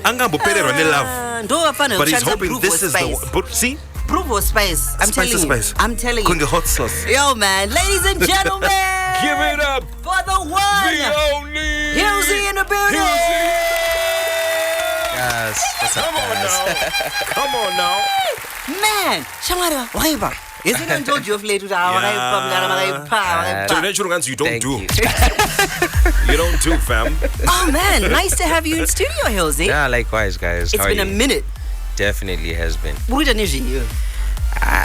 Angambopelelwa ne love. But he's hoping this is the one. But see? Proof or spice? I'm telling you. I'm telling you. Kunge hot sauce. Yo, man. Ladies and gentlemen. Give it up. For the one. The only. HIllzy in the building. Yes. What's up, guys? Come on now. Man. Shamara. Waiba. Isn't it told you of late? You don't do. You don't do, fam. Oh, man. Nice to have you in studio, HIllzy. Yeah, likewise, guys. It's been a minute. Definitely has been. What did you?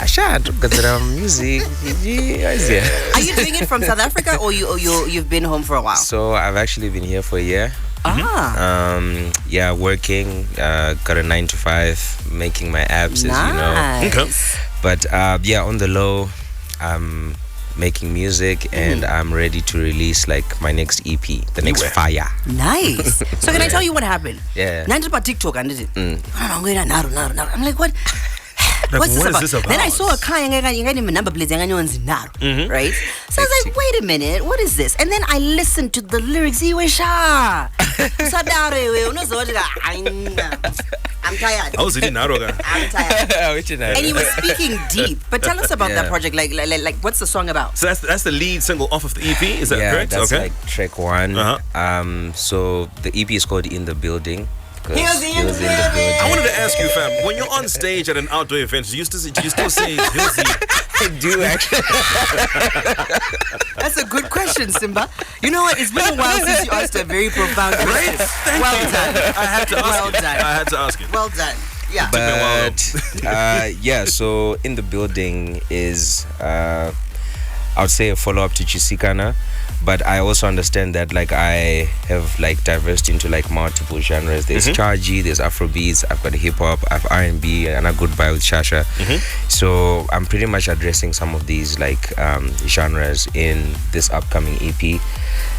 Shut up, music. Are you doing it from South Africa or you've been home for a while? So I've actually been here for a year. Yeah, working, got a 9 to 5, making my apps, as you know. Okay. But on the low, I'm making music and I'm ready to release like my next EP, the next fire. Nice. So can I tell you what happened? Yeah. Nandi about TikTok and did it. I'm like, what? Like, What's what this about? Then I saw a car number plate right? So I was like, wait a minute, what is this? And then I listened to the lyrics. I'm tired. I'm tired. And he was speaking deep. But tell us about that project. Like what's the song about? So that's the lead single off of the EP. Is that correct? That's like track 1. So the EP is called In the Building. HIllzy in the building. I wanted to ask you, fam, when you're on stage at an outdoor event, do you still say HIllzy? I do actually. That's a good question, Simba. You know what? It's been a while since you asked a very profound question. Well done. I had to ask it. Well done. Yeah. But so In the Building is I would say a follow-up to Chisikana. But I also understand that like I have like diversed into like multiple genres. There's Chargy, there's Afrobeats, I've got hip hop, I've R&B, and a good vibe with Shasha. So I'm pretty much addressing some of these like genres in this upcoming EP.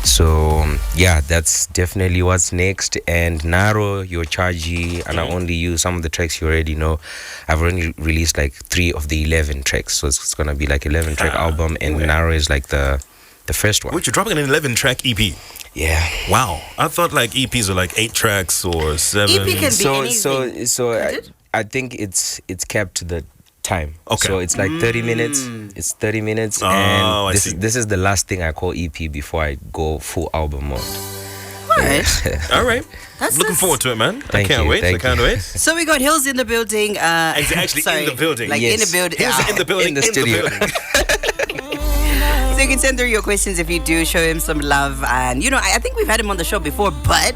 So that's definitely what's next. And Naro, your Chargy, and I only use some of the tracks you already know. I've already released like 3 of the 11 tracks, so it's gonna be like 11 track album, and Naro is like the first one. Which you're dropping an 11 track EP. Yeah. Wow. I thought like EPs are like 8 tracks or 7. EP can be anything. So I think it's kept to the time. Okay. So it's like 30 minutes. It's 30 minutes, and this is the last thing I call EP before I go full album mode. All right. Looking forward to it, man. I can't wait. So we got HIllzy in the building. Actually, in the building. Like in the building. HIllzy in the building. In the studio. So you can send through your questions if you do. Show him some love. And, I think we've had him on the show before, but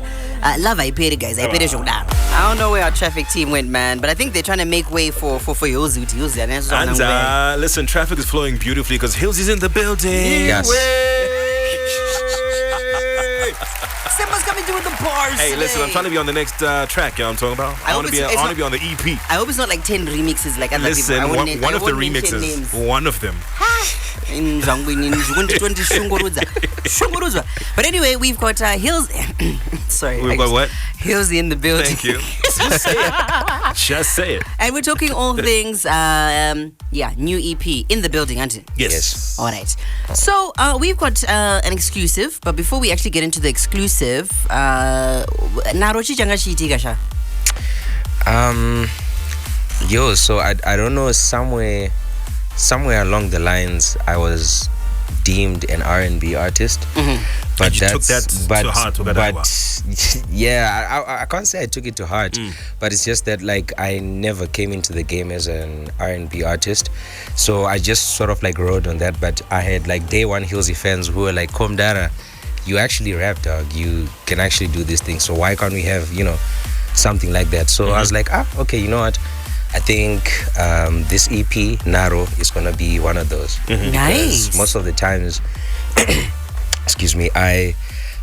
love, I paid it, guys. I paid it. I don't know where our traffic team went, man, but I think they're trying to make way for HIllzy to use it. And listen, traffic is flowing beautifully because HIllzy's in the building. Yes. Simba's coming through with the bars. Hey, listen, I'm trying to be on the next track, you know what I'm talking about? I want to be on the EP. I hope it's not like 10 remixes like other people. Listen, one of the remixes. One of them. But anyway, we've got HIllzy. Sorry. We've got what? HIllzy in the building. Thank you. Just say it. Just say it. And we're talking all things, new EP in the building, aren't it? Yes. All right. So we've got an exclusive, but before we actually get into the exclusive, Narochi Jangashi Tigasha. So I don't know, somewhere along the lines I was deemed an R&B artist, but you took that to heart. I can't say I took it to heart, but it's just that like I never came into the game as an R&B artist, so I just sort of like rode on that. But I had like day one HIllzy fans who were like, Komdara, you actually rap, dog, you can actually do this thing, so why can't we have something like that? So I was like, okay, you know what, I think this EP, Naro, is going to be one of those. Nice. Most of the times, excuse me, I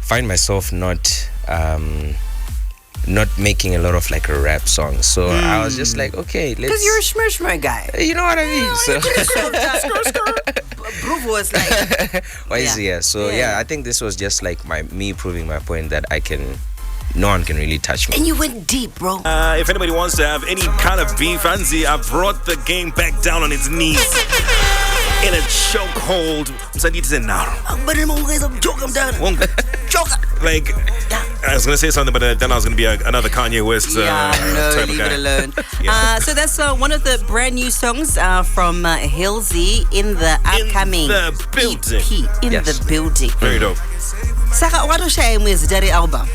find myself not making a lot lot of like a rap songs. So I was just like, okay, let's. Because you're a shmur guy. You know what I mean? So Bruv was like. So I think this was just like me proving my point that no one can really touch me. And you went deep, bro. If anybody wants to have any kind of beef, Anzi, I brought the game back down on its knees. In a chokehold. I need to say, nah. But I'm joking, I'm done. Joker. Like, I was gonna say something, but then I was gonna be another Kanye West type leave of guy. it alone. Yeah. So that's one of the brand new songs from HIllzy in the upcoming the building. EP. In the building. Very dope. Saka, what was your MisRed album?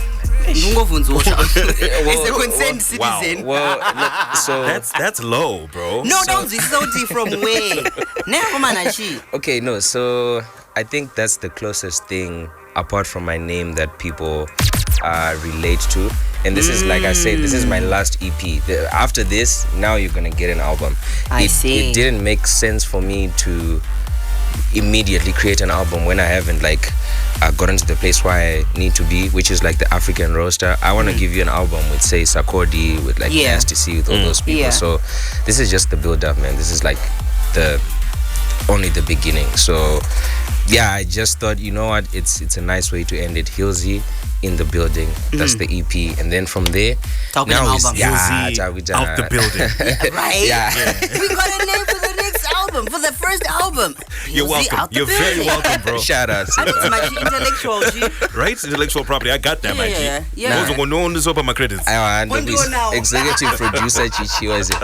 Is a concerned citizen. Well, so That's low, bro. No, don't this is from where? Never man. okay, no, so I think that's the closest thing apart from my name that people relate to. And this is, like I said, this is my last EP. After this, now you're gonna get an album. I see. It didn't make sense for me to immediately create an album when I haven't gotten to the place where I need to be, which is like the African roster. I want to give you an album with, say, Sarkodie, with like Nasty C, with all those people. Yeah. So this is just the build up, man. This is like only the beginning. So yeah, I just thought, you know what, it's a nice way to end it. HIllzy in the building. That's the EP, and then from there, Talking now album. HIllzy out the building. Right? Yeah. We got a name for the next album, for the first album. You're HIllzy welcome. out the You're very building. welcome, bro. Shout out. I need to my intellectual. G. Right? Intellectual property. I got that, my G. Yeah. Those are going to own this up on my credits. What do you now? Executive producer Chichi was it?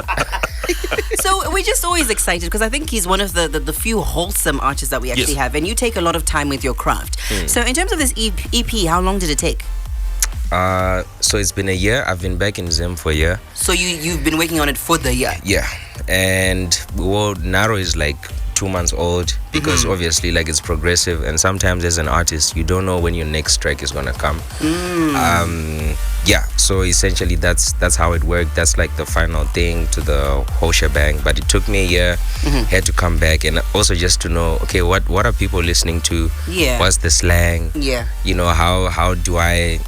So we're just always excited because I think he's one of the few wholesome artists that we actually have, and you take a lot of time with your craft. So in terms of this EP, how long did it take? So it's been a year. I've been back in Zim for a year. So you've been working on it for the year. Yeah, and Naro is like 2 months old because obviously like it's progressive, and sometimes as an artist you don't know when your next track is gonna come. Yeah, so essentially that's how it worked. That's like the final thing to the whole shebang. But it took me a year, had to come back, and also just to know, okay, what are people listening to? Yeah. What's the slang? Yeah. You know, how do I,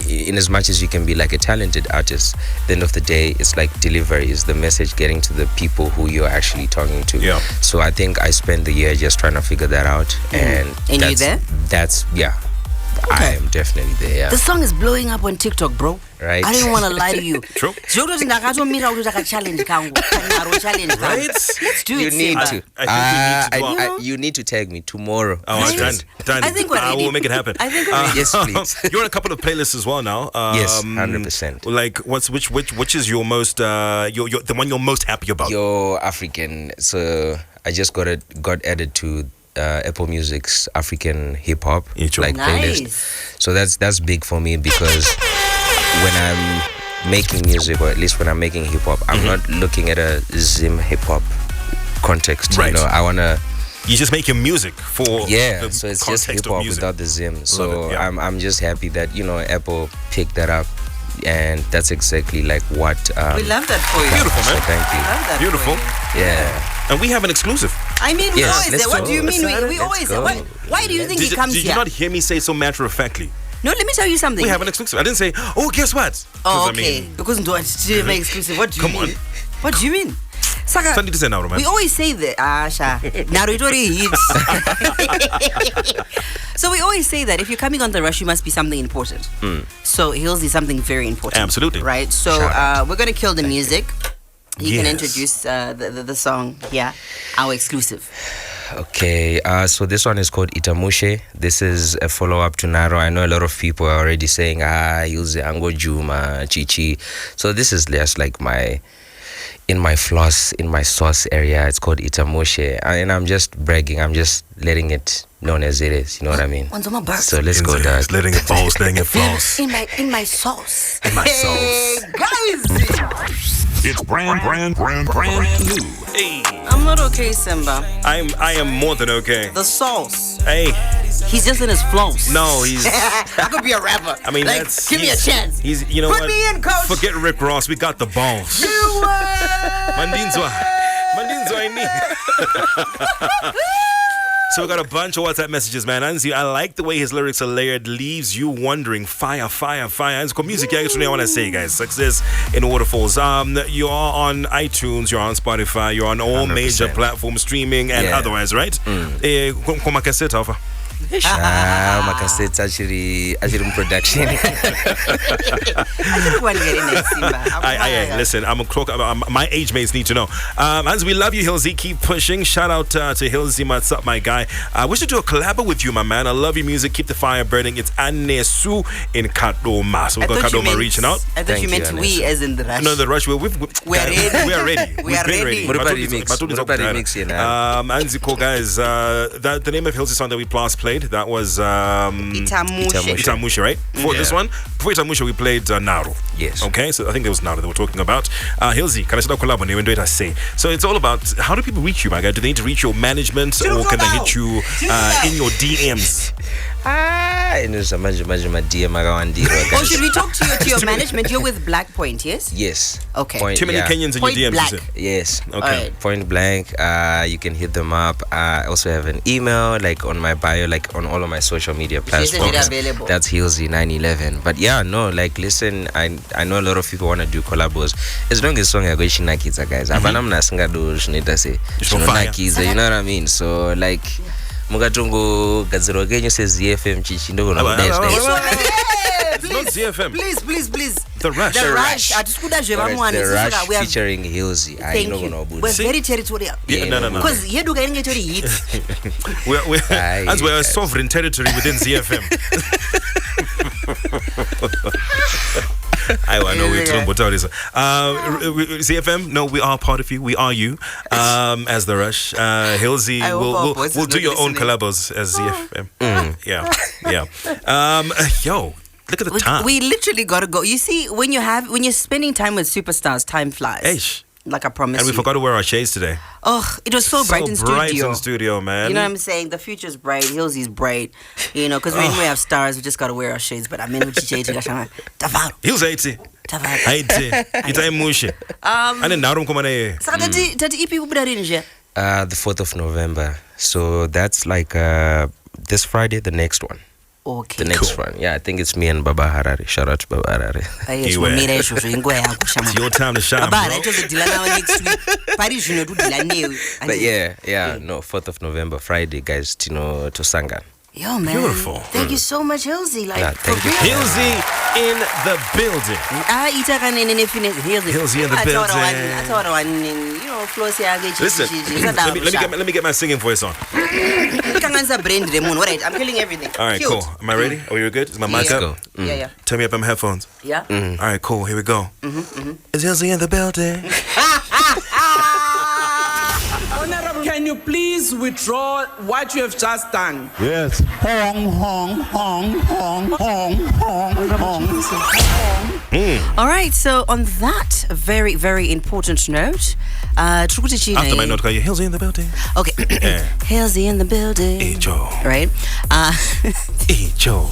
in as much as you can be like a talented artist, at the end of the day, it's like delivery, is the message getting to the people who you're actually talking to. Yeah. So I think I spent the year just trying to figure that out. And you there? That's, yeah. I am definitely there, yeah. The song is blowing up on TikTok, bro. Right. I didn't want to lie to you. True. Challenge. Right? Let's do You it. need Simba. to. I think you need to. You need to tag me tomorrow. Oh, Right? done. I think we're ready. We'll make it happen. I think we're ready. Yes, please. You're on a couple of playlists as well now. Yes, 100%. Like, which is your most the one you're most happy about? You're African, so I just got added to Apple Music's African hip hop like playlist. Nice. So that's big for me because when I'm making music, or at least when I'm making hip hop, I'm not looking at a Zim hip hop context. Right. You know, I wanna. You just make your music for the So it's just context hip of hop music. without the Zim. So it, yeah. I'm just happy that Apple picked that up, and that's exactly like what. We love that for you. Beautiful, So man. thank you. Love that Beautiful. for you. Yeah. And we have an exclusive. I mean, we Yes, always let's say, what go. do you mean? We Let's always say, go. why do you think he comes Did here? you not hear me say so matter of factly? No, let me tell you something. We have an exclusive. I didn't say, oh, guess what? Oh, 'Cause okay. I mean, Because do I still make exclusive? What do you Come mean? on. What do you mean? Saka, something to say now, man. we always say that. Narutori hits. So we always say that if you're coming on the rush, you must be something important. So HIllzy is something very important. Absolutely. Right? So we're going to kill the music. You can Yes. introduce the song here, our exclusive. Okay, so this one is called Itamushe. This is a follow-up to Naro. I know a lot of people are already saying, HIllzy Ango Juma, Chichi. So this is just like in my floss, in my sauce area. It's called Itamushe. And I'm just bragging. I'm just letting it known as it is. You know what I mean? So let's go, Dad. Letting it bounce, letting it floss. In my sauce. In my Hey, sauce. It's brand new. Hey, I'm not okay, Simba. I am more than okay. The sauce. Hey, He's just in his flows. no, he's. I could be a rapper. I mean, like, that's. give me a he's- chance. He's, you know Put what? me in, coach. Forget Rick Ross. We got the balls. Mandinzwa. Mandinzwa, I need. So we got a bunch of WhatsApp messages, man. Anzi, I like the way his lyrics are layered, leaves you wondering. Fire, fire, fire. It's music. I want to say, guys. Success in waterfalls. You are on iTunes, you're on Spotify, you're on all 100%. major platforms, streaming and Yeah. otherwise, right? Koma cassette offer. My cassette's actually in production. I didn't want to get in there, Simba. Listen, I'm a crook. My age mates need to know. As we love you, HIllzy. Keep pushing. Shout out to HIllzy. What's up, my guy? We should do a collab with you, my man. I love your music. Keep the fire burning. It's Anesu in Kadoma. So we've got Kadoma reaching out. I thought you meant we as in the rush. No, the rush. We are ready. We are ready. Anziko, guys. The name of HIllzy song that we last played, that was Itamushe, right? For this one, before Itamushe, we played Naru. Yes. Okay, so I think it was Naru that we're talking about. HIllzy, can I start collab on you and do it? I say. So it's all about how do people reach you, my guy? Do they need to reach your management or can they hit you in your DMs? Oh, should we talk to your management? You're with Black Point, yes? Yes. Okay. Too many Kenyans in your DMs. Black. Yes. Okay. Right. Point blank. You can hit them up. I also have an email, like on my bio, like on all of my social media platforms. That's HIllzy911. But yeah, no, like listen, I know a lot of people want to do collabos. As long as song I go shinakiza, guys. I'm not singa do shnita say shinakiza. You know what I mean? So like. Mugatungu gaziro kenyu says ZiFM chichi ndo kuna It's not ZiFM. Please. The Rush. The Rush. The Rush featuring HIllzy. Thank you. We're very territorial. No. Because here do getting to hit. We're a sovereign territory within ZiFM. I know we're talking about this. ZiFM, no, we are part of you. We are you. As the Rush, HIllzy, we'll do your own collabos as ZiFM. Yeah. Yo, look at the time. We literally gotta go. You see, when you're spending time with superstars, time flies. Eish. Like I promised. And we forgot to wear our shades today. Oh, it was so bright in studio, man. You know what I'm saying? The future's bright. HIllzy's bright. You know, because when we have stars, we just gotta wear our shades. But I mean, with HIllzy, HIllzy 80. Itamushe. And then Narum komane. Tati ipi kubudari nje. The 4th of November. So that's like this Friday, the next one. Okay. The next one. Yeah, I think it's me and Baba Harare. Shout out to Baba Harare. It's your time to shine, bro. But yeah, no, 4th of November, Friday, guys, Tino to Sanga. Yo, man. Beautiful. Thank you so much, HIllzy. Thank you. HIllzy in the building. HIllzy in the building. Listen, let me get my singing voice on. Alright, I'm killing everything. All right, cool. Am I ready? Oh, you're good? Is my mic up? Yeah. Turn me up on my headphones. Yeah. All right, cool. Here we go. It's HIllzy in the building. Honorable, can you please withdraw what you have just done? Yes. All right, so on that very, very important note, After my note, call you HIllzy in the building. Okay. HIllzy in the building. Hey, Joe. Right? Hey, Joe.